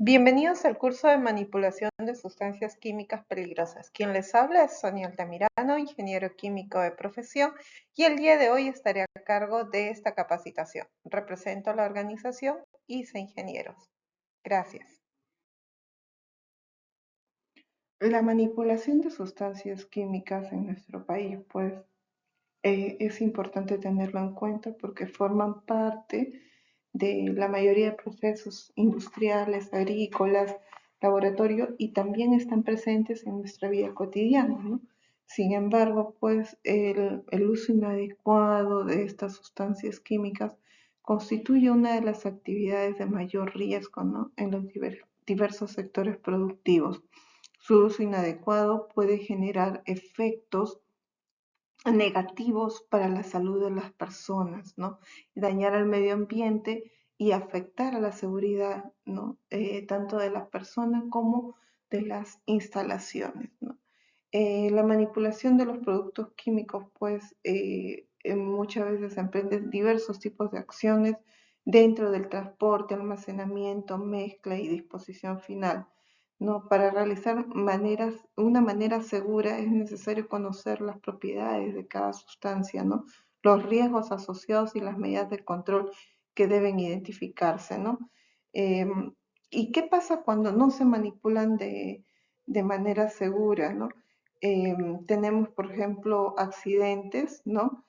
Bienvenidos al curso de manipulación de sustancias químicas peligrosas. Quien les habla es Sonia Altamirano, ingeniero químico de profesión, y el día de hoy estaré a cargo de esta capacitación. Represento a la organización ISA Ingenieros. Gracias. La manipulación de sustancias químicas en nuestro país, pues, es importante tenerlo en cuenta porque forman parte de la mayoría de procesos industriales, agrícolas, laboratorio y también están presentes en nuestra vida cotidiana, ¿no? Sin embargo, pues el uso inadecuado de estas sustancias químicas constituye una de las actividades de mayor riesgo, ¿no? En los diversos sectores productivos. Su uso inadecuado puede generar efectos negativos para la salud de las personas, ¿no? Dañar al medio ambiente y afectar a la seguridad, ¿no? Tanto de las personas como de las instalaciones, ¿no? La manipulación de los productos químicos, pues, muchas veces emprende diversos tipos de acciones dentro del transporte, almacenamiento, mezcla y disposición final. ¿No? Para realizar una manera segura es necesario conocer las propiedades de cada sustancia, ¿no? Los riesgos asociados y las medidas de control que deben identificarse, ¿no? ¿Y qué pasa cuando no se manipulan de manera segura, ¿no? Tenemos, por ejemplo, accidentes, ¿no?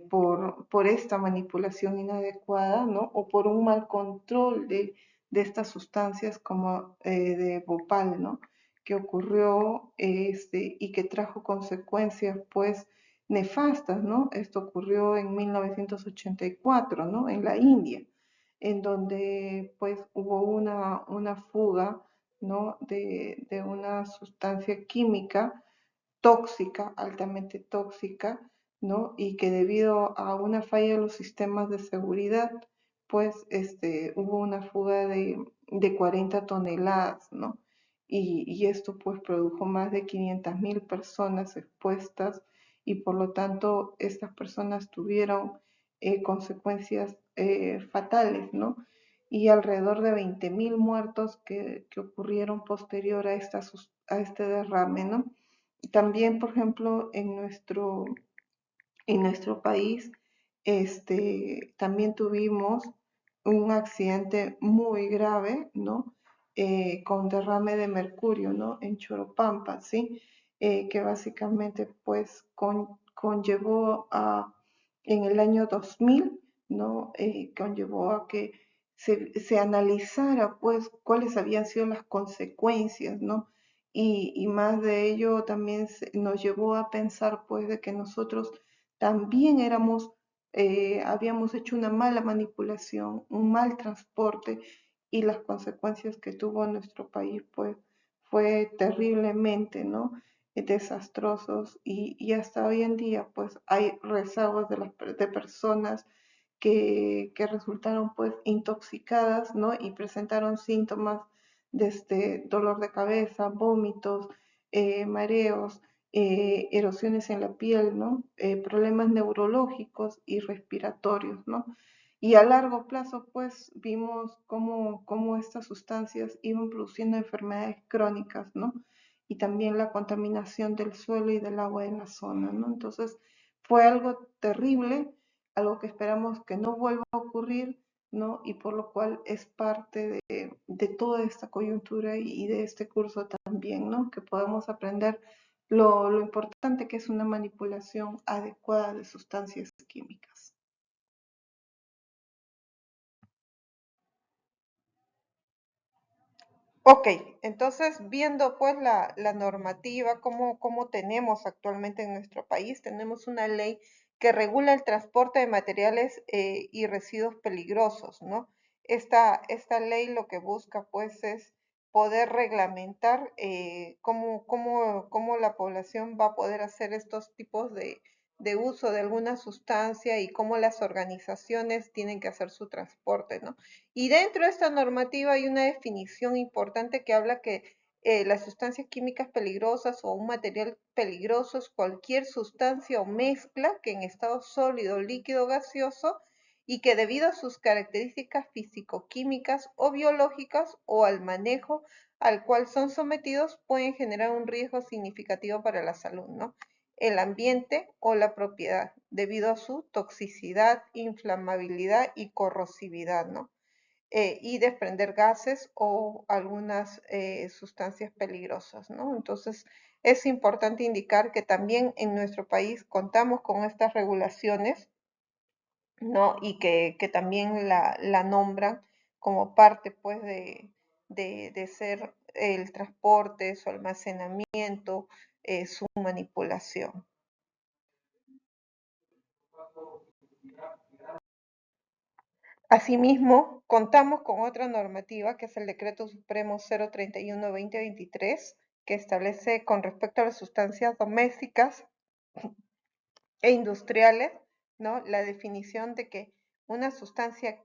Por esta manipulación inadecuada, ¿no? O por un mal control de estas sustancias como de Bhopal, ¿no? Que ocurrió y que trajo consecuencias, pues, nefastas, ¿no? Esto ocurrió en 1984, ¿no? En la India, en donde, pues, hubo una fuga, ¿no? De una sustancia química tóxica, altamente tóxica, ¿no? Y que debido a una falla de los sistemas de seguridad, pues hubo una fuga de 40 toneladas, ¿no? Y esto pues produjo más de 500.000 personas expuestas y por lo tanto estas personas tuvieron consecuencias fatales, ¿no? Y alrededor de 20.000 muertos que ocurrieron posterior a este derrame, ¿no? También, por ejemplo, en nuestro país, también tuvimos un accidente muy grave, ¿no? Con derrame de mercurio, ¿no? En Choropampa, ¿sí? Que básicamente, pues, conllevó en el año 2000, ¿no? Conllevó a que se analizara, pues, cuáles habían sido las consecuencias, ¿no? Y más de ello también nos llevó a pensar, pues, de que nosotros también habíamos hecho una mala manipulación, un mal transporte y las consecuencias que tuvo nuestro país, pues, fue terriblemente, ¿no? Desastrosos y hasta hoy en día, pues, hay rezagos de personas que resultaron, pues, intoxicadas, ¿no? Y presentaron síntomas de dolor de cabeza, vómitos, mareos, erosiones en la piel, ¿no? Problemas neurológicos y respiratorios, ¿no? Y a largo plazo, pues, vimos cómo estas sustancias iban produciendo enfermedades crónicas, ¿no? Y también la contaminación del suelo y del agua en la zona, ¿no? Entonces, fue algo terrible, algo que esperamos que no vuelva a ocurrir, ¿no? Y por lo cual es parte de toda esta coyuntura y de este curso también, ¿no? Que podamos aprender lo importante que es una manipulación adecuada de sustancias químicas. Ok, entonces viendo pues la normativa, cómo tenemos actualmente en nuestro país, tenemos una ley que regula el transporte de materiales y residuos peligrosos, ¿no? Esta ley lo que busca pues es poder reglamentar cómo la población va a poder hacer estos tipos de uso de alguna sustancia y cómo las organizaciones tienen que hacer su transporte, ¿no? Y dentro de esta normativa hay una definición importante que habla que las sustancias químicas peligrosas o un material peligroso es cualquier sustancia o mezcla que en estado sólido, líquido, gaseoso y que debido a sus características físico-químicas o biológicas o al manejo al cual son sometidos pueden generar un riesgo significativo para la salud, ¿no? El ambiente o la propiedad, debido a su toxicidad, inflamabilidad y corrosividad, ¿no? Y desprender gases o algunas sustancias peligrosas, ¿no? Entonces, es importante indicar que también en nuestro país contamos con estas regulaciones, ¿no? Y que también la nombran como parte, pues, de ser el transporte, su almacenamiento, su manipulación. Asimismo, contamos con otra normativa que es el Decreto Supremo 031-2023, que establece con respecto a las sustancias domésticas e industriales, ¿no? La definición de que una sustancia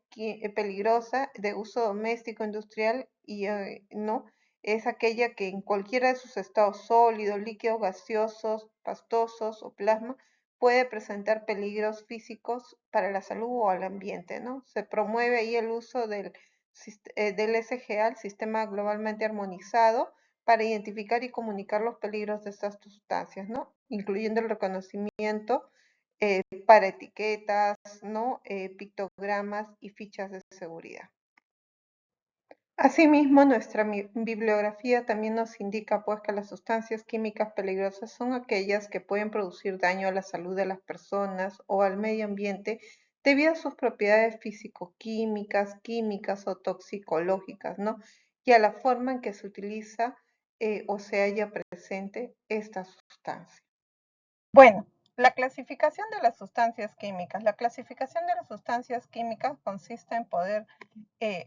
peligrosa de uso doméstico, industrial y no es aquella que en cualquiera de sus estados sólidos, líquidos, gaseosos, pastosos o plasma puede presentar peligros físicos para la salud o al ambiente, ¿no? Se promueve ahí el uso del SGA, el Sistema Globalmente Armonizado, para identificar y comunicar los peligros de estas sustancias, ¿no? Incluyendo el reconocimiento para etiquetas, ¿no? Pictogramas y fichas de seguridad. Asimismo, nuestra bibliografía también nos indica pues que las sustancias químicas peligrosas son aquellas que pueden producir daño a la salud de las personas o al medio ambiente debido a sus propiedades físico-químicas, químicas o toxicológicas, ¿no? Y a la forma en que se utiliza o se halla presente esta sustancia. Bueno, la clasificación de las sustancias químicas. La clasificación de las sustancias químicas consiste en poder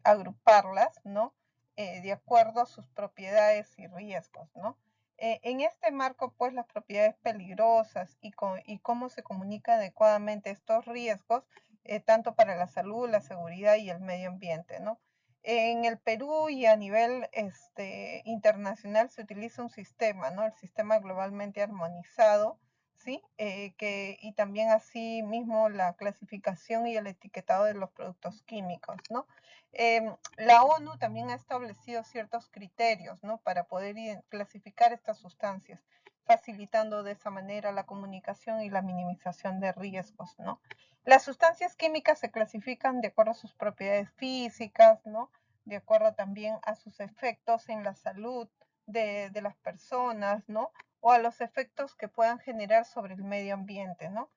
agruparlas, ¿no? De acuerdo a sus propiedades y riesgos, ¿no? En este marco, pues, las propiedades peligrosas y cómo se comunica adecuadamente estos riesgos, tanto para la salud, la seguridad y el medio ambiente, ¿no? En el Perú y a nivel internacional se utiliza un sistema, ¿no? El sistema globalmente armonizado, ¿sí? Y también así mismo la clasificación y el etiquetado de los productos químicos, ¿no? La ONU también ha establecido ciertos criterios, ¿no? Para poder clasificar estas sustancias, facilitando de esa manera la comunicación y la minimización de riesgos, ¿no? Las sustancias químicas se clasifican de acuerdo a sus propiedades físicas, ¿no? De acuerdo también a sus efectos en la salud de las personas, ¿no? O a los efectos que puedan generar sobre el medio ambiente, ¿no?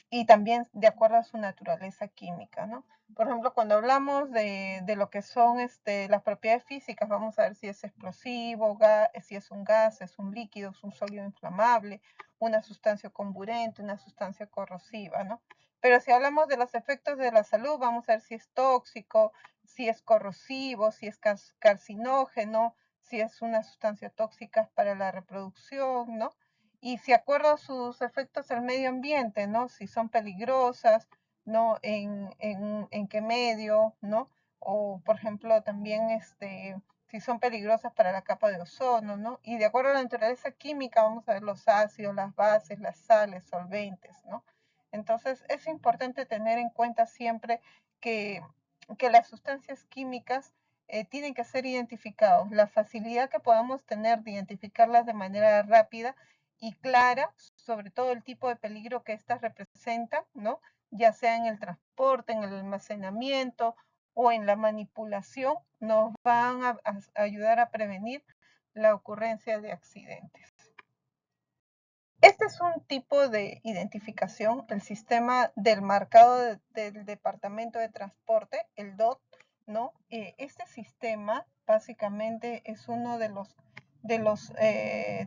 Y también de acuerdo a su naturaleza química, ¿no? Por ejemplo, cuando hablamos de lo que son las propiedades físicas, vamos a ver si es explosivo, si es un gas, es un líquido, es un sólido inflamable, una sustancia comburente, una sustancia corrosiva, ¿no? Pero si hablamos de los efectos de la salud, vamos a ver si es tóxico, si es corrosivo, si es carcinógeno, si es una sustancia tóxica para la reproducción, ¿no? Y si acuerdo a sus efectos al medio ambiente, ¿no? Si son peligrosas, ¿no? En qué medio, ¿no? O, por ejemplo, también si son peligrosas para la capa de ozono, ¿no? Y de acuerdo a la naturaleza química, vamos a ver los ácidos, las bases, las sales, solventes, ¿no? Entonces, es importante tener en cuenta siempre que, que las sustancias químicas tienen que ser identificados. La facilidad que podamos tener de identificarlas de manera rápida y clara, sobre todo el tipo de peligro que éstas representan, ¿no? Ya sea en el transporte, en el almacenamiento o en la manipulación, nos van a ayudar a prevenir la ocurrencia de accidentes. Este es un tipo de identificación, el sistema del marcado del Departamento de Transporte, el DOT, ¿no? Este sistema básicamente es uno de los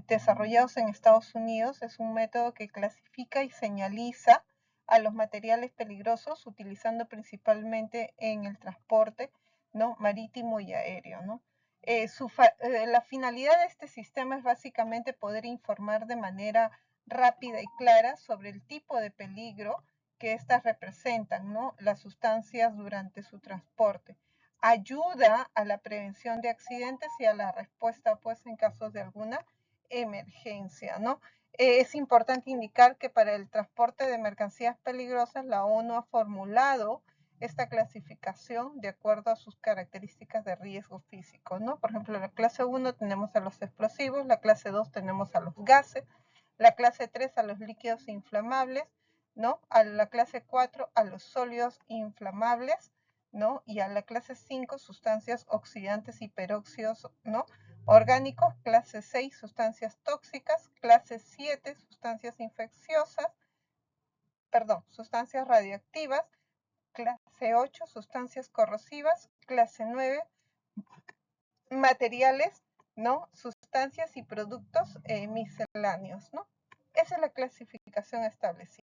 desarrollados en Estados Unidos. Es un método que clasifica y señaliza a los materiales peligrosos utilizando principalmente en el transporte, ¿no? Marítimo y aéreo, ¿no? La finalidad de este sistema es básicamente poder informar de manera rápida y clara sobre el tipo de peligro que éstas representan, ¿no? Las sustancias durante su transporte. Ayuda a la prevención de accidentes y a la respuesta, pues, en casos de alguna emergencia, ¿no? Es importante indicar que para el transporte de mercancías peligrosas, la ONU ha formulado esta clasificación de acuerdo a sus características de riesgo físico, ¿no? Por ejemplo, en la clase 1 tenemos a los explosivos, la clase 2 tenemos a los gases, la clase 3 a los líquidos inflamables, ¿no? A la clase 4 a los sólidos inflamables, ¿no? Y a la clase 5 sustancias oxidantes y peróxidos, ¿no? Orgánicos, clase 6 sustancias tóxicas, clase 7 sustancias infecciosas, sustancias radioactivas, clase 8 sustancias corrosivas, clase 9 materiales, ¿no? Sustancias y productos misceláneos, ¿no? Esa es la clasificación establecida.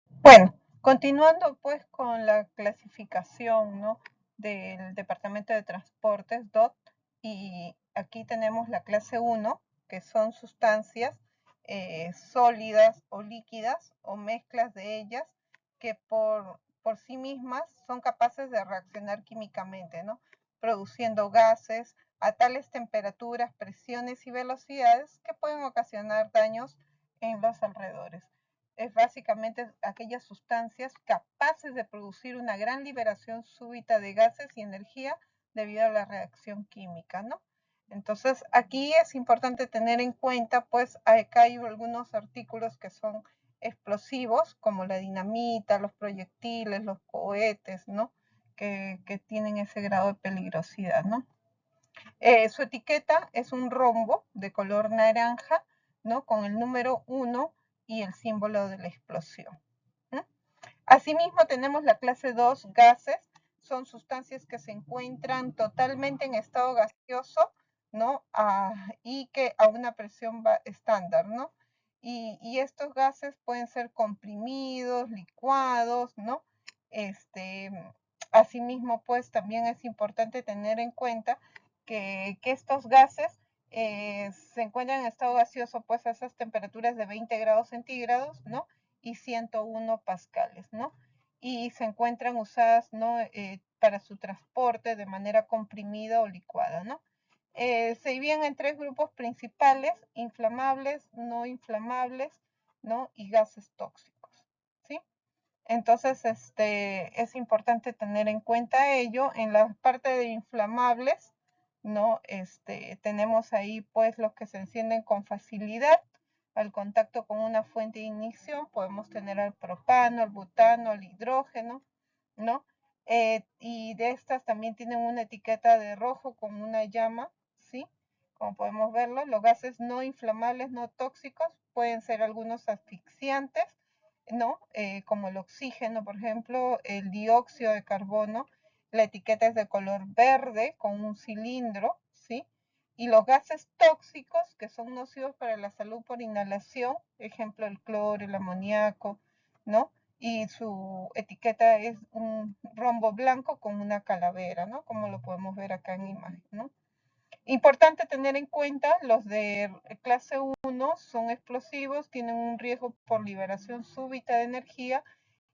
Bueno, continuando pues con la clasificación, ¿no? Del Departamento de Transportes, DOT, y aquí tenemos la clase 1, que son sustancias sólidas o líquidas o mezclas de ellas que por sí mismas son capaces de reaccionar químicamente, ¿no? Produciendo gases a tales temperaturas, presiones y velocidades que pueden ocasionar daños en los alrededores. Es básicamente aquellas sustancias capaces de producir una gran liberación súbita de gases y energía debido a la reacción química, ¿no? Entonces, aquí es importante tener en cuenta, pues, acá hay algunos artículos que son explosivos, como la dinamita, los proyectiles, los cohetes, ¿no? Que tienen ese grado de peligrosidad, ¿no? Su etiqueta es un rombo de color naranja, ¿no? Con el número 1 y el símbolo de la explosión. Asimismo, tenemos la clase 2, gases. Son sustancias que se encuentran totalmente en estado gaseoso, ¿no? Y que a una presión estándar, ¿no? Y estos gases pueden ser comprimidos, licuados, ¿no? Asimismo, pues también es importante tener en cuenta que estos gases se encuentran en estado gaseoso pues a esas temperaturas de 20 grados centígrados, ¿no? Y 101 pascales, ¿no? Y se encuentran usadas, ¿no? Para su transporte de manera comprimida o licuada, ¿no? Se dividen en tres grupos principales: inflamables, no inflamables, ¿no? Y gases tóxicos, ¿sí? Entonces, es importante tener en cuenta ello. En la parte de inflamables, ¿no? Tenemos ahí pues los que se encienden con facilidad al contacto con una fuente de ignición. Podemos tener al propano, al butano, al hidrógeno, ¿no? Y de estas también tienen una etiqueta de rojo con una llama, ¿sí? Como podemos verlo, los gases no inflamables, no tóxicos, pueden ser algunos asfixiantes, ¿no? Como el oxígeno, por ejemplo, el dióxido de carbono. La etiqueta es de color verde con un cilindro, ¿sí? Y los gases tóxicos que son nocivos para la salud por inhalación, ejemplo el cloro, el amoníaco, ¿no? Y su etiqueta es un rombo blanco con una calavera, ¿no? Como lo podemos ver acá en imagen, ¿no? Importante tener en cuenta, los de clase 1 son explosivos, tienen un riesgo por liberación súbita de energía,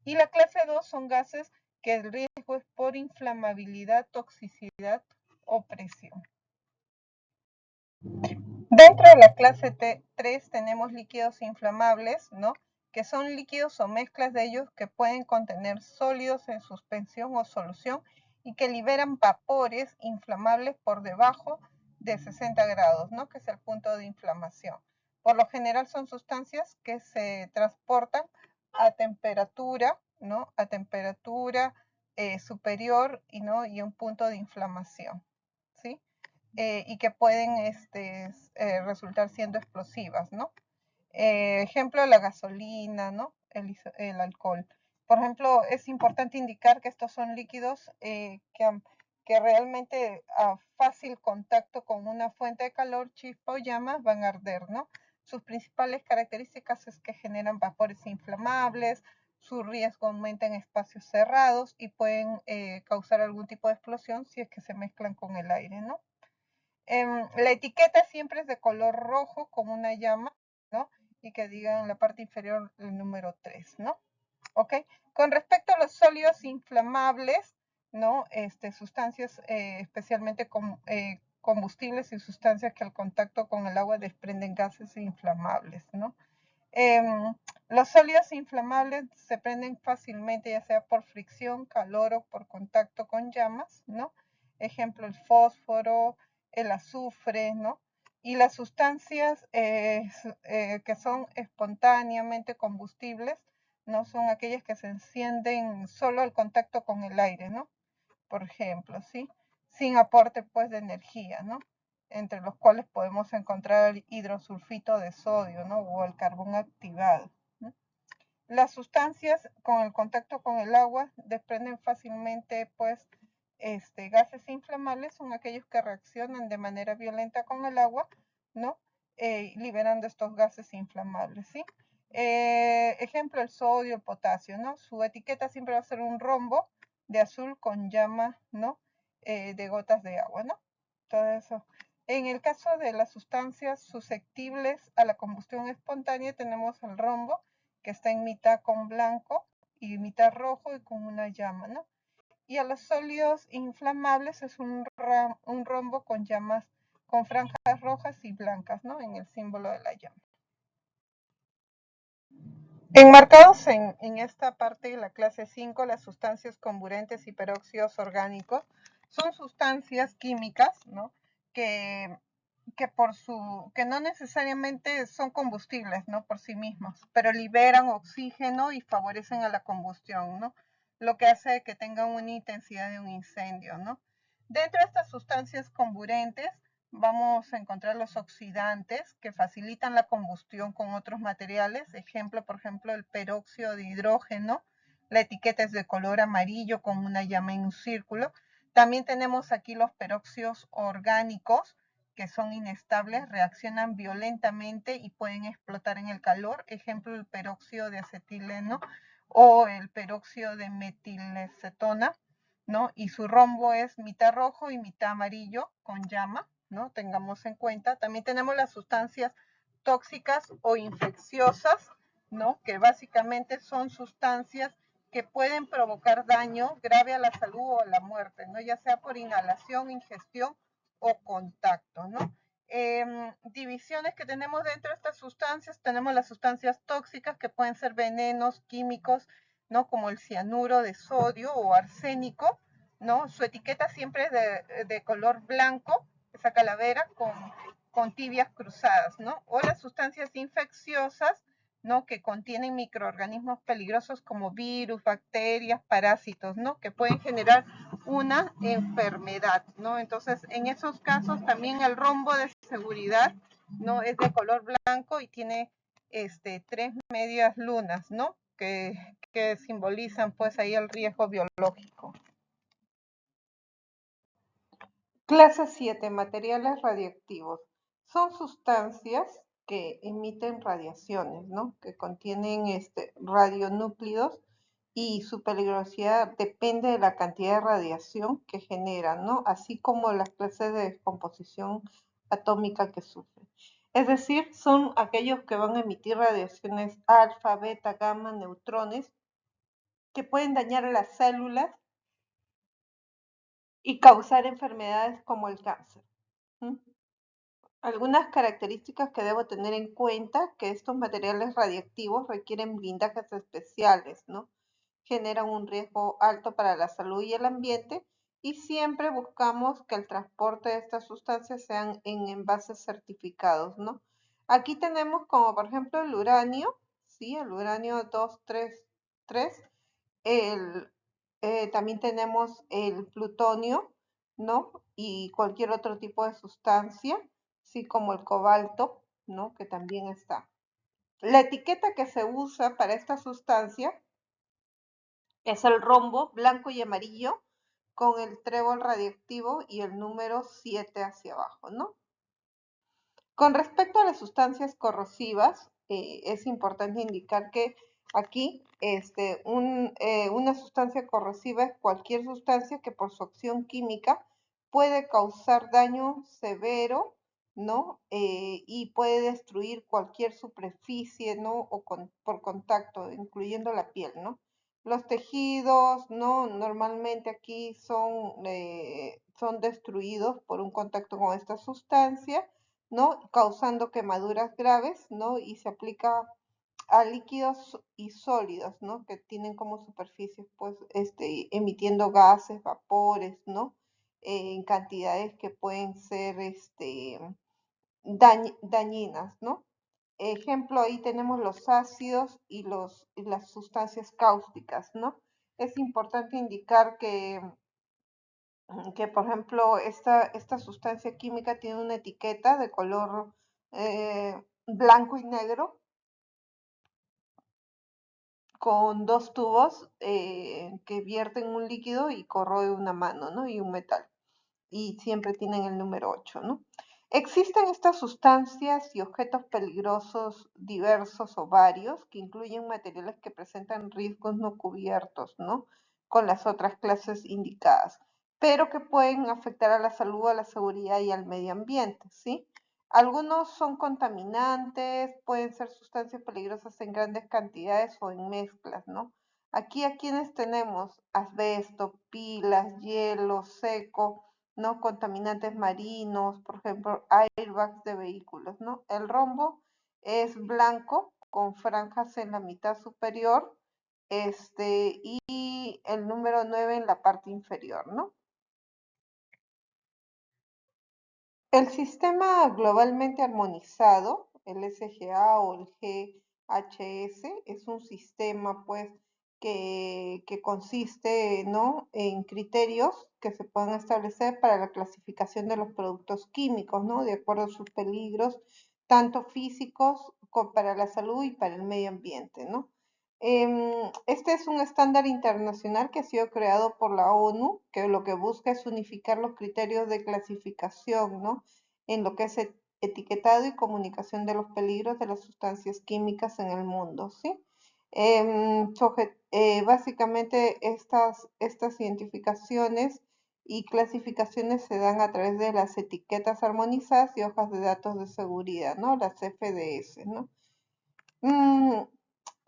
y la clase 2 son gases que el riesgo es por inflamabilidad, toxicidad o presión. Dentro de la clase 3 tenemos líquidos inflamables, ¿no? Que son líquidos o mezclas de ellos que pueden contener sólidos en suspensión o solución y que liberan vapores inflamables por debajo de 60 grados, ¿no? Que es el punto de inflamación. Por lo general son sustancias que se transportan a temperatura, ¿no? A temperatura superior y un punto de inflamación, ¿sí? Y que pueden resultar siendo explosivas, ¿no? Ejemplo, la gasolina, ¿no? El alcohol. Por ejemplo, es importante indicar que estos son líquidos que realmente a fácil contacto con una fuente de calor, chispa o llamas van a arder, ¿no? Sus principales características es que generan vapores inflamables, su riesgo aumenta en espacios cerrados y pueden causar algún tipo de explosión si es que se mezclan con el aire, ¿no? La etiqueta siempre es de color rojo con una llama, ¿no? Y que diga en la parte inferior el número 3, ¿no? ¿Ok? Con respecto a los sólidos inflamables, ¿no? Sustancias especialmente combustibles y sustancias que al contacto con el agua desprenden gases inflamables, ¿no? Los sólidos inflamables se prenden fácilmente, ya sea por fricción, calor o por contacto con llamas, ¿no? Ejemplo, el fósforo, el azufre, ¿no? Y las sustancias que son espontáneamente combustibles, ¿no? Son aquellas que se encienden solo al contacto con el aire, ¿no? Por ejemplo, ¿sí? Sin aporte, pues, de energía, ¿no? Entre los cuales podemos encontrar el hidrosulfito de sodio, ¿no? O el carbón activado, ¿no? Las sustancias con el contacto con el agua desprenden fácilmente, pues, gases inflamables, son aquellos que reaccionan de manera violenta con el agua, ¿no? Liberando estos gases inflamables, ¿sí? Ejemplo, el sodio, el potasio, ¿no? Su etiqueta siempre va a ser un rombo de azul con llama, ¿no? De gotas de agua, ¿no? Todo eso. En el caso de las sustancias susceptibles a la combustión espontánea, tenemos el rombo, que está en mitad con blanco y mitad rojo y con una llama, ¿no? Y a los sólidos inflamables es un rombo con llamas, con franjas rojas y blancas, ¿no? En el símbolo de la llama. Enmarcados en esta parte de la clase 5, las sustancias comburentes y peróxidos orgánicos son sustancias químicas, ¿no? que que no necesariamente son combustibles, ¿no? Por sí mismos, pero liberan oxígeno y favorecen a la combustión, ¿no? Lo que hace que tengan una intensidad de un incendio, ¿no? Dentro de estas sustancias comburentes vamos a encontrar los oxidantes que facilitan la combustión con otros materiales. Ejemplo, por ejemplo, el peróxido de hidrógeno. La etiqueta es de color amarillo con una llama en un círculo. También tenemos aquí los peróxidos orgánicos, que son inestables, reaccionan violentamente y pueden explotar en el calor. Ejemplo, el peróxido de acetileno o el peróxido de metilacetona, ¿no? Y su rombo es mitad rojo y mitad amarillo con llama, ¿no? Tengamos en cuenta. También tenemos las sustancias tóxicas o infecciosas, ¿no? Que básicamente son sustancias que pueden provocar daño grave a la salud o a la muerte, ¿no? Ya sea por inhalación, ingestión o contacto, ¿no? Divisiones que tenemos dentro de estas sustancias, tenemos las sustancias tóxicas que pueden ser venenos químicos, ¿no? Como el cianuro de sodio o arsénico, ¿no? Su etiqueta siempre es de color blanco, esa calavera con tibias cruzadas, ¿no? O las sustancias infecciosas, ¿no? Que contienen microorganismos peligrosos como virus, bacterias, parásitos, ¿no? Que pueden generar una enfermedad, ¿no? Entonces, en esos casos también el rombo de seguridad, ¿no? Es de color blanco y tiene tres medias lunas, ¿no? Que simbolizan pues ahí el riesgo biológico. Clase 7. Materiales radiactivos. Son sustancias que emiten radiaciones, ¿no? Que contienen radionúclidos y su peligrosidad depende de la cantidad de radiación que generan, ¿no? Así como las clases de descomposición atómica que sufren. Es decir, son aquellos que van a emitir radiaciones alfa, beta, gamma, neutrones, que pueden dañar a las células y causar enfermedades como el cáncer. ¿Mm? Algunas características que debo tener en cuenta, que estos materiales radiactivos requieren blindajes especiales, ¿no? Generan un riesgo alto para la salud y el ambiente y siempre buscamos que el transporte de estas sustancias sean en envases certificados, ¿no? Aquí tenemos como por ejemplo el uranio, ¿sí? El uranio 233, también tenemos el plutonio, ¿no? Y cualquier otro tipo de sustancia, sí, como el cobalto, ¿no? Que también está. La etiqueta que se usa para esta sustancia es el rombo blanco y amarillo con el trébol radiactivo y el número 7 hacia abajo, ¿no? Con respecto a las sustancias corrosivas, es importante indicar que aquí una sustancia corrosiva es cualquier sustancia que por su acción química puede causar daño severo, ¿no? Y puede destruir cualquier superficie, ¿no? O por contacto, incluyendo la piel, ¿no? Los tejidos, ¿no? Normalmente aquí son destruidos por un contacto con esta sustancia, ¿no? Causando quemaduras graves, ¿no? Y se aplica a líquidos y sólidos, ¿no? Que tienen como superficies, pues, emitiendo gases, vapores, ¿no? En cantidades que pueden ser, dañinas, ¿no? Ejemplo, ahí tenemos los ácidos y las sustancias cáusticas, ¿no? Es importante indicar que por ejemplo, esta sustancia química tiene una etiqueta de color blanco y negro con dos tubos que vierten un líquido y corroe una mano, ¿no? Y un metal. Y siempre tienen el número 8, ¿no? Existen estas sustancias y objetos peligrosos diversos o varios que incluyen materiales que presentan riesgos no cubiertos, ¿no? Con las otras clases indicadas, pero que pueden afectar a la salud, a la seguridad y al medio ambiente, ¿sí? Algunos son contaminantes, pueden ser sustancias peligrosas en grandes cantidades o en mezclas, ¿no? Aquí a quienes tenemos asbesto, pilas, hielo seco, ¿no? Contaminantes marinos, por ejemplo, airbags de vehículos, ¿no? El rombo es blanco con franjas en la mitad superior, y el número 9 en la parte inferior, ¿no? El sistema globalmente armonizado, el SGA o el GHS, es un sistema pues que consiste, ¿no? En criterios que se pueden establecer para la clasificación de los productos químicos, ¿no? De acuerdo a sus peligros, tanto físicos como para la salud y para el medio ambiente, ¿no? Este es un estándar internacional que ha sido creado por la ONU, que lo que busca es unificar los criterios de clasificación, ¿no? En lo que es etiquetado y comunicación de los peligros de las sustancias químicas en el mundo, ¿sí? Básicamente estas identificaciones y clasificaciones se dan a través de las etiquetas armonizadas y hojas de datos de seguridad, ¿no? Las FDS, ¿no? Mm,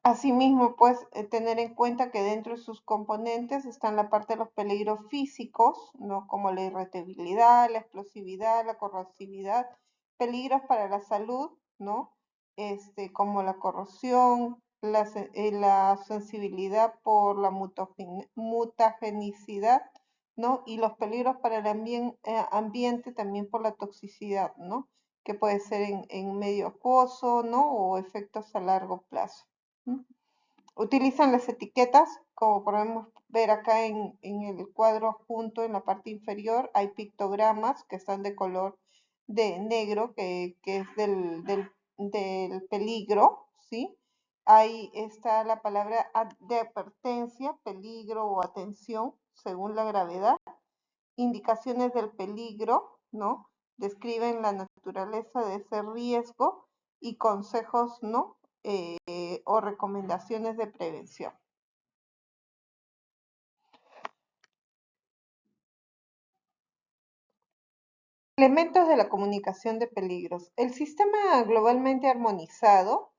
Asimismo, pues tener en cuenta que dentro de sus componentes están la parte de los peligros físicos, ¿no? Como la irritabilidad, la explosividad, la corrosividad, peligros para la salud, ¿no? Como la corrosión, la sensibilidad por la mutagenicidad, ¿no? Y los peligros para el ambiente también por la toxicidad, ¿no? Que puede ser en medio acuoso, ¿no? O efectos a largo plazo. Utilizan las etiquetas, como podemos ver acá en el cuadro adjunto en la parte inferior, hay pictogramas que están de color de negro, que es del peligro, ¿sí? Ahí está la palabra de advertencia, peligro o atención, según la gravedad. Indicaciones del peligro, ¿no? Describen la naturaleza de ese riesgo y consejos, ¿no? O recomendaciones de prevención. Elementos de la comunicación de peligros. El sistema globalmente armonizado,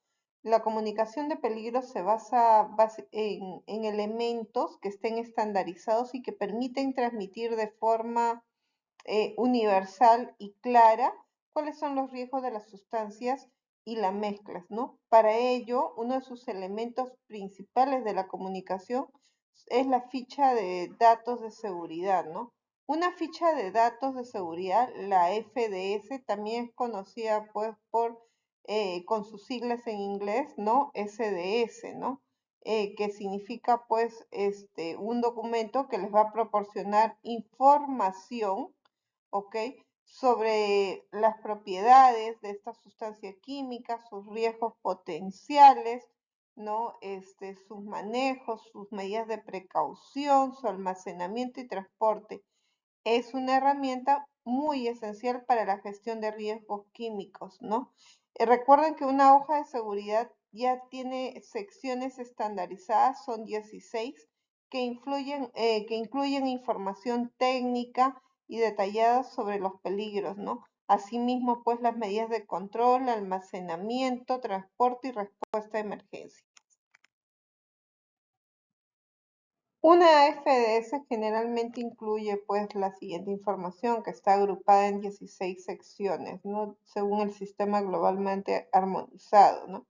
la comunicación de peligros se basa en elementos que estén estandarizados y que permiten transmitir de forma universal y clara cuáles son los riesgos de las sustancias y las mezclas, ¿no? Para ello, uno de sus elementos principales de la comunicación es la ficha de datos de seguridad, ¿no? Una ficha de datos de seguridad, la FDS, también es conocida pues con sus siglas en inglés, ¿no? SDS, ¿no? Que significa pues un documento que les va a proporcionar información, ¿ok? Sobre las propiedades de esta sustancia química, sus riesgos potenciales, ¿no? Sus manejos, sus medidas de precaución, su almacenamiento y transporte. Es una herramienta muy esencial para la gestión de riesgos químicos, ¿no? Recuerden que una hoja de seguridad ya tiene secciones estandarizadas, son 16, que incluyen información técnica y detallada sobre los peligros, ¿no? Asimismo, pues las medidas de control, almacenamiento, transporte y respuesta a emergencia. Una FDS generalmente incluye pues la siguiente información que está agrupada en 16 secciones, ¿no? Según el sistema globalmente armonizado, ¿no?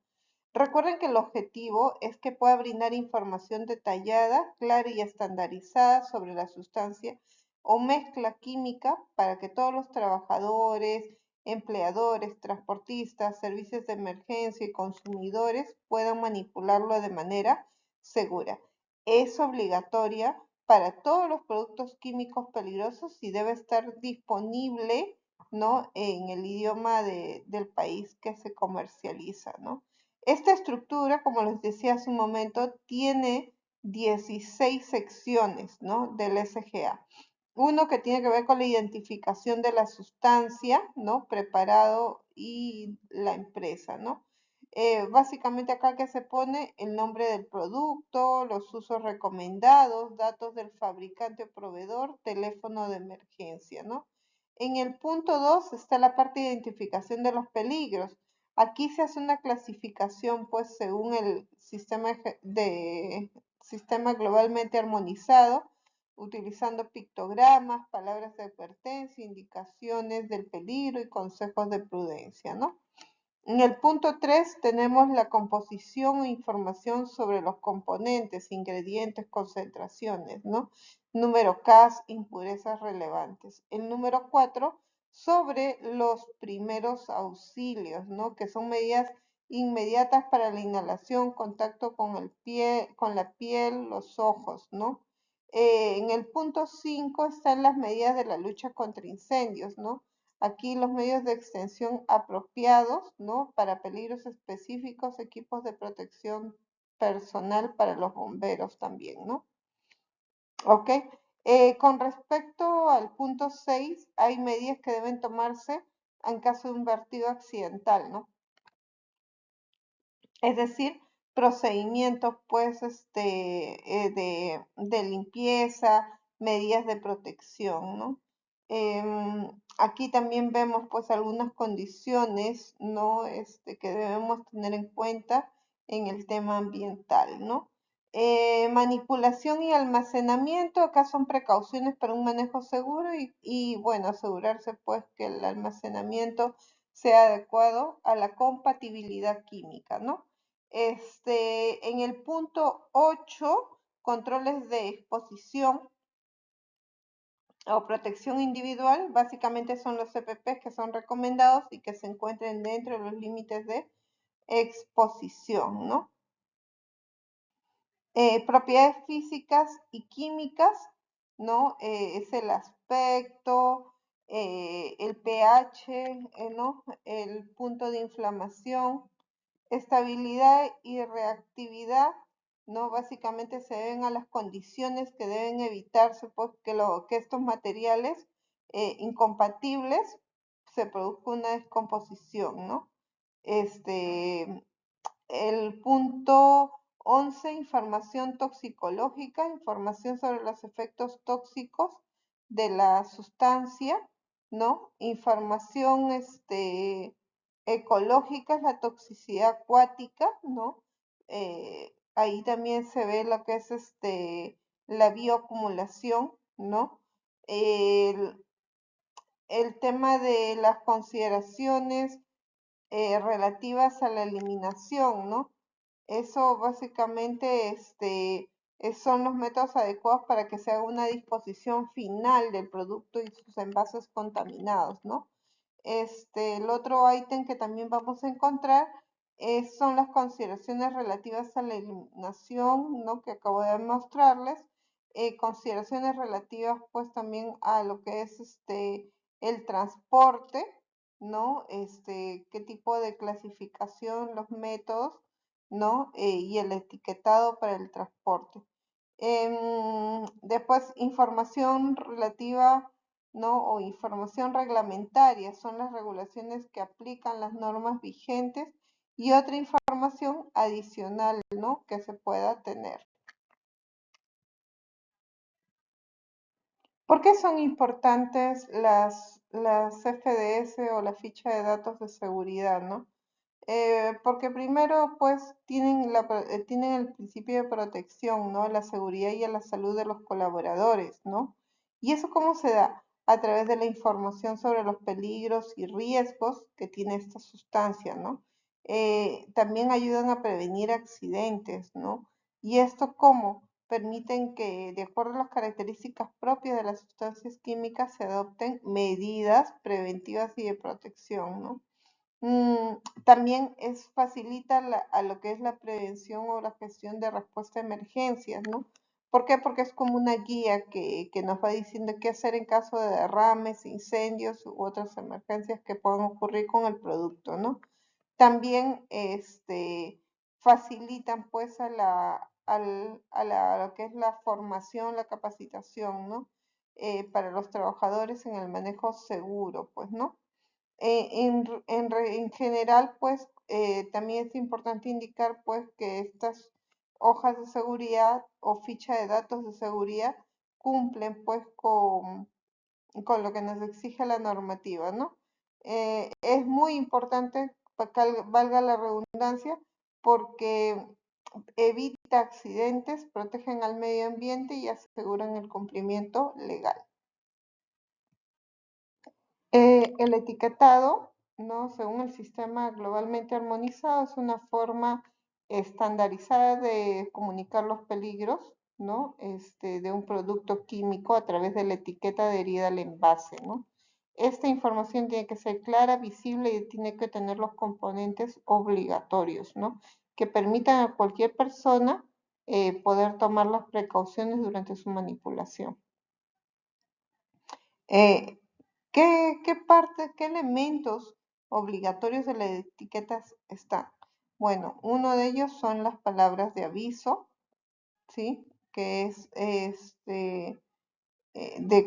Recuerden que el objetivo es que pueda brindar información detallada, clara y estandarizada sobre la sustancia o mezcla química para que todos los trabajadores, empleadores, transportistas, servicios de emergencia y consumidores puedan manipularlo de manera segura. Es obligatoria para todos los productos químicos peligrosos y debe estar disponible, ¿no?, en el idioma del país que se comercializa, ¿no? Esta estructura, como les decía hace un momento, tiene 16 secciones, ¿no?, del SGA. Uno que tiene que ver con la identificación de la sustancia, ¿no?, preparado y la empresa, ¿no? Básicamente acá que se pone el nombre del producto, los usos recomendados, datos del fabricante o proveedor, teléfono de emergencia, ¿no? En el punto 2 está la parte de identificación de los peligros. Aquí se hace una clasificación, pues, según el sistema globalmente armonizado, utilizando pictogramas, palabras de advertencia, indicaciones del peligro y consejos de prudencia, ¿no? En el punto 3 tenemos la composición e información sobre los componentes, ingredientes, concentraciones, ¿no? Número CAS, impurezas relevantes. El número 4 sobre los primeros auxilios, ¿no?, que son medidas inmediatas para la inhalación, contacto con la piel, los ojos, ¿no? En el punto 5 están las medidas de la lucha contra incendios, ¿no? Aquí los medios de extensión apropiados, ¿no?, para peligros específicos, equipos de protección personal para los bomberos también, ¿no? Ok. Con respecto al punto 6, hay medidas que deben tomarse en caso de un vertido accidental, ¿no? Es decir, procedimientos, pues, de limpieza, medidas de protección, ¿no? Aquí también vemos, pues, algunas condiciones, ¿no?, que debemos tener en cuenta en el tema ambiental, ¿no? Manipulación y almacenamiento, acá son precauciones para un manejo seguro bueno, asegurarse, pues, que el almacenamiento sea adecuado a la compatibilidad química, ¿no? En el punto 8, controles de exposición o protección individual, básicamente son los CPP que son recomendados y que se encuentren dentro de los límites de exposición, ¿no? Propiedades físicas y químicas, ¿no? Es el aspecto, el pH, ¿no?, el punto de inflamación, estabilidad y reactividad, ¿no? Básicamente se deben a las condiciones que deben evitarse, pues, que estos materiales incompatibles se produzca una descomposición, ¿no? El punto 11, información toxicológica, información sobre los efectos tóxicos de la sustancia, ¿no? Información ecológica es la toxicidad acuática, ¿no? Ahí también se ve lo que es la bioacumulación, ¿no? El, el tema de las consideraciones relativas a la eliminación, ¿no? Eso básicamente son los métodos adecuados para que se haga una disposición final del producto y sus envases contaminados, ¿no? El otro ítem que también vamos a encontrar son las consideraciones relativas a la eliminación, ¿no?, que acabo de mostrarles. Consideraciones relativas, pues, también a lo que es el transporte, ¿no? Qué tipo de clasificación, los métodos, ¿no? Y el etiquetado para el transporte. Después, información relativa, ¿no?, o información reglamentaria, son las regulaciones que aplican las normas vigentes y otra información adicional, ¿no?, que se pueda tener. ¿Por qué son importantes las FDS o la ficha de datos de seguridad, no? Porque primero, pues, tienen el principio de protección, ¿no?, a la seguridad y a la salud de los colaboradores, ¿no? ¿Y eso cómo se da? A través de la información sobre los peligros y riesgos que tiene esta sustancia, ¿no? también ayudan a prevenir accidentes, ¿no? ¿Y esto cómo? Permiten que, de acuerdo a las características propias de las sustancias químicas, se adopten medidas preventivas y de protección, ¿no? También facilita a lo que es la prevención o la gestión de respuesta a emergencias, ¿no? ¿Por qué? Porque es como una guía que nos va diciendo qué hacer en caso de derrames, incendios u otras emergencias que puedan ocurrir con el producto, ¿no? También facilitan pues lo que es la formación, la capacitación, ¿no? Para los trabajadores en el manejo seguro, pues, ¿no? En general, pues, también es importante indicar, pues, que estas hojas de seguridad o ficha de datos de seguridad cumplen, pues, con lo que nos exige la normativa, ¿no? Es muy importante, valga la redundancia, porque evita accidentes, protegen al medio ambiente y aseguran el cumplimiento legal. El etiquetado, ¿no? Según el sistema globalmente armonizado, es una forma estandarizada de comunicar los peligros, ¿no? De un producto químico a través de la etiqueta adherida al envase, ¿no? Esta información tiene que ser clara, visible y tiene que tener los componentes obligatorios, ¿no? Que permitan a cualquier persona poder tomar las precauciones durante su manipulación. Eh, qué elementos obligatorios de las etiquetas están? Bueno, uno de ellos son las palabras de aviso, ¿sí? Que es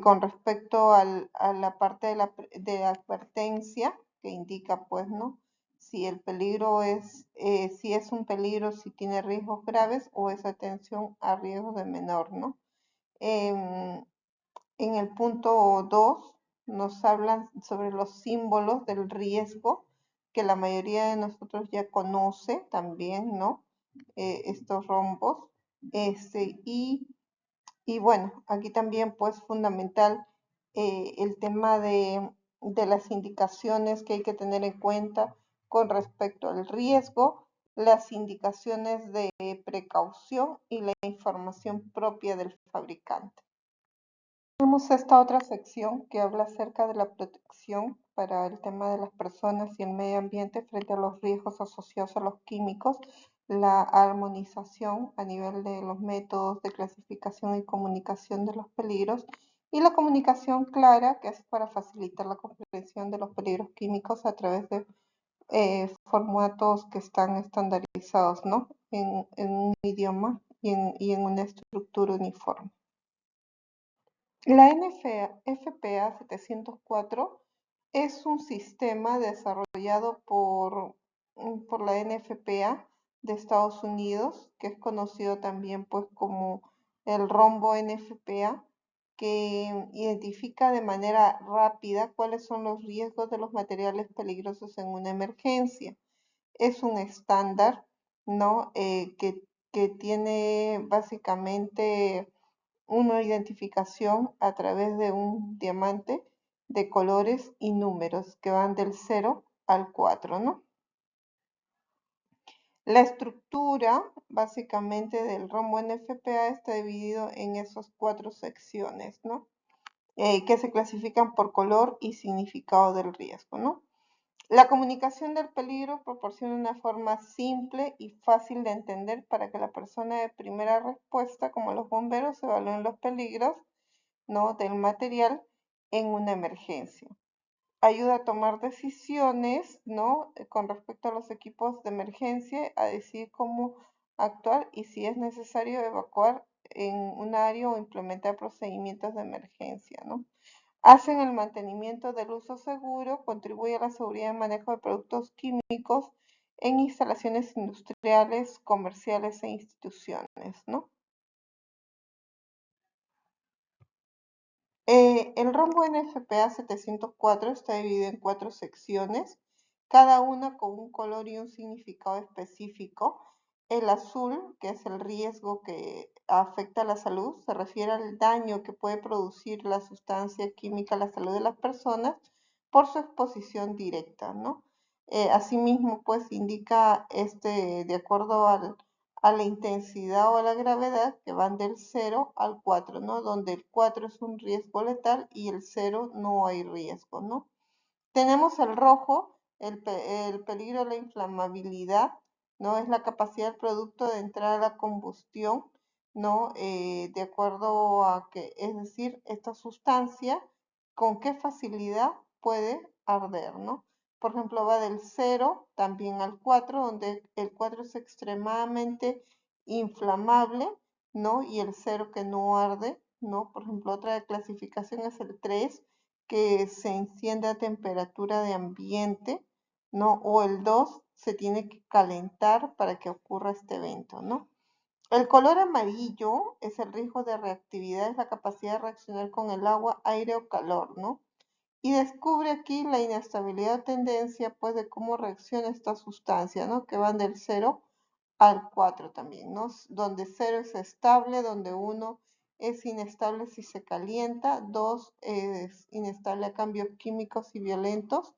con respecto a la parte de advertencia que indica, pues, ¿no? Si el peligro si es un peligro, si tiene riesgos graves o es atención a riesgos de menor, ¿no? Em, en el punto 2 nos hablan sobre los símbolos del riesgo, que la mayoría de nosotros ya conoce también, ¿no? Estos rombos. Este, y, y bueno, aquí también pues fundamental el tema de las indicaciones que hay que tener en cuenta con respecto al riesgo, las indicaciones de precaución y la información propia del fabricante. Tenemos esta otra sección que habla acerca de la protección para el tema de las personas y el medio ambiente frente a los riesgos asociados a los químicos, la armonización a nivel de los métodos de clasificación y comunicación de los peligros y la comunicación clara, que es para facilitar la comprensión de los peligros químicos a través de formatos que están estandarizados, ¿no? En un idioma y en una estructura uniforme. La NFPA 704 es un sistema desarrollado por la NFPA de Estados Unidos, que es conocido también pues como el rombo NFPA, que identifica de manera rápida cuáles son los riesgos de los materiales peligrosos en una emergencia. Es un estándar, ¿no? Que tiene básicamente una identificación a través de un diamante de colores y números que van del 0 al 4, ¿no? La estructura básicamente del rombo NFPA está dividido en esas 4 secciones, ¿no? Que se clasifican por color y significado del riesgo, ¿no? La comunicación del peligro proporciona una forma simple y fácil de entender para que la persona de primera respuesta, como los bomberos, evalúen los peligros, ¿no? del material en una emergencia. Ayuda a tomar decisiones, ¿no? Con respecto a los equipos de emergencia, a decir cómo actuar y si es necesario evacuar en un área o implementar procedimientos de emergencia, ¿no? Hacen el mantenimiento del uso seguro, contribuye a la seguridad y manejo de productos químicos en instalaciones industriales, comerciales e instituciones, ¿no? El rombo NFPA 704 está dividido en 4 secciones, cada una con un color y un significado específico. El azul, que es el riesgo que afecta a la salud, se refiere al daño que puede producir la sustancia química a la salud de las personas por su exposición directa, ¿no? Asimismo, pues indica de acuerdo a la intensidad o a la gravedad, que van del 0 al 4, ¿no? Donde el 4 es un riesgo letal y el 0 no hay riesgo, ¿no? Tenemos el rojo, el peligro de la inflamabilidad, ¿no? Es la capacidad del producto de entrar a la combustión, ¿no? De acuerdo a que, es decir, esta sustancia, con qué facilidad puede arder, ¿no? Por ejemplo, va del 0 también al 4, donde el 4 es extremadamente inflamable, ¿no? Y el 0 que no arde, ¿no? Por ejemplo, otra clasificación es el 3, que se enciende a temperatura de ambiente, ¿no? O el 2 se tiene que calentar para que ocurra este evento, ¿no? El color amarillo es el riesgo de reactividad, es la capacidad de reaccionar con el agua, aire o calor, ¿no? Y descubre aquí la inestabilidad o tendencia, pues, de cómo reacciona esta sustancia, ¿no? Que van del 0 al 4 también, ¿no? Donde 0 es estable, donde 1 es inestable si se calienta, 2 es inestable a cambios químicos y violentos,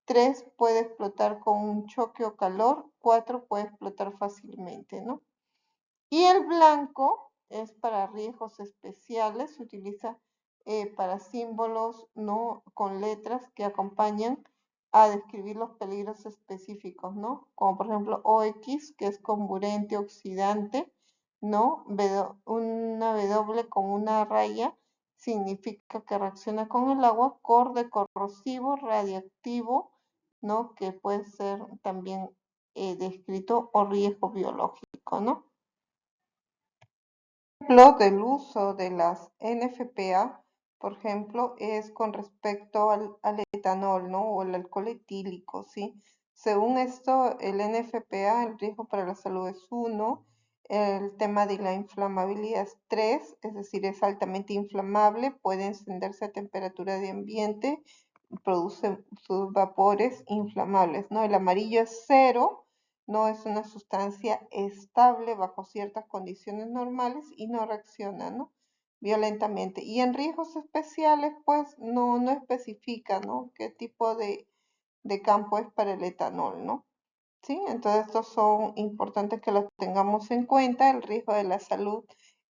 3 puede explotar con un choque o calor, 4 puede explotar fácilmente, ¿no? Y el blanco es para riesgos especiales, se utiliza para símbolos, ¿no? Con letras que acompañan a describir los peligros específicos, ¿no? Como por ejemplo OX, que es comburente, oxidante, ¿no? Una W con una raya significa que reacciona con el agua, COR de corrosivo, radiactivo, ¿no? Que puede ser también descrito o riesgo biológico, ¿no? Ejemplo del uso de las NFPA, por ejemplo, es con respecto al etanol, ¿no? O el alcohol etílico, ¿sí? Según esto, el NFPA, el riesgo para la salud es 1, el tema de la inflamabilidad es 3, es decir, es altamente inflamable, puede encenderse a temperatura de ambiente, produce sus vapores inflamables, ¿no? El amarillo es 0, no es una sustancia estable bajo ciertas condiciones normales y no reacciona, ¿no? Violentamente. Y en riesgos especiales, pues no especifica, ¿no? Qué tipo de campo es para el etanol, ¿no? ¿Sí? Entonces estos son importantes que los tengamos en cuenta. El riesgo de la salud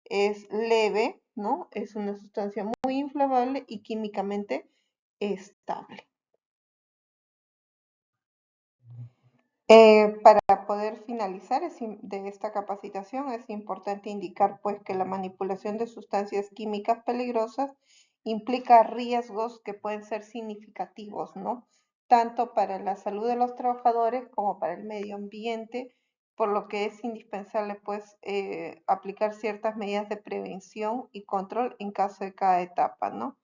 es leve, ¿no? Es una sustancia muy inflamable y químicamente estable. Para poder finalizar de esta capacitación es importante indicar pues que la manipulación de sustancias químicas peligrosas implica riesgos que pueden ser significativos, ¿no? Tanto para la salud de los trabajadores como para el medio ambiente, por lo que es indispensable pues aplicar ciertas medidas de prevención y control en caso de cada etapa, ¿no?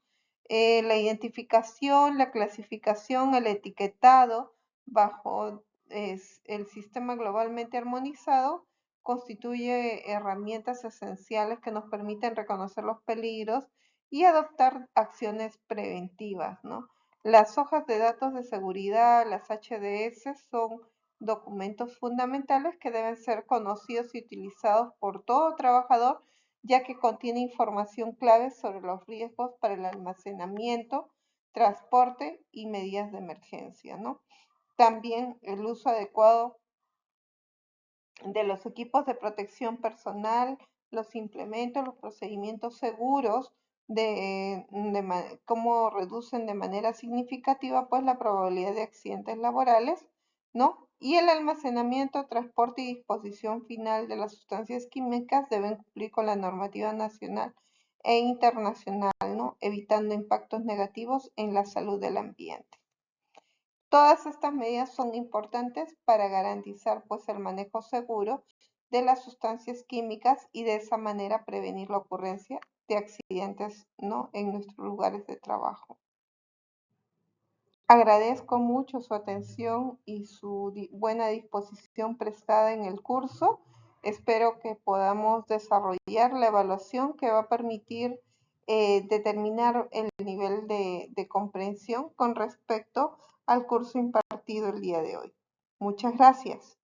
La identificación, la clasificación, el etiquetado bajo el sistema globalmente armonizado constituye herramientas esenciales que nos permiten reconocer los peligros y adoptar acciones preventivas, ¿no? Las hojas de datos de seguridad, las HDS, son documentos fundamentales que deben ser conocidos y utilizados por todo trabajador, ya que contiene información clave sobre los riesgos para el almacenamiento, transporte y medidas de emergencia, ¿no? También el uso adecuado de los equipos de protección personal, los implementos, los procedimientos seguros, cómo reducen de manera significativa pues la probabilidad de accidentes laborales, ¿no? Y el almacenamiento, transporte y disposición final de las sustancias químicas deben cumplir con la normativa nacional e internacional, ¿no? Evitando impactos negativos en la salud del ambiente. Todas estas medidas son importantes para garantizar pues el manejo seguro de las sustancias químicas y de esa manera prevenir la ocurrencia de accidentes, ¿no? En nuestros lugares de trabajo. Agradezco mucho su atención y su buena disposición prestada en el curso. Espero que podamos desarrollar la evaluación que va a permitir determinar el nivel de comprensión con respecto al curso impartido el día de hoy. Muchas gracias.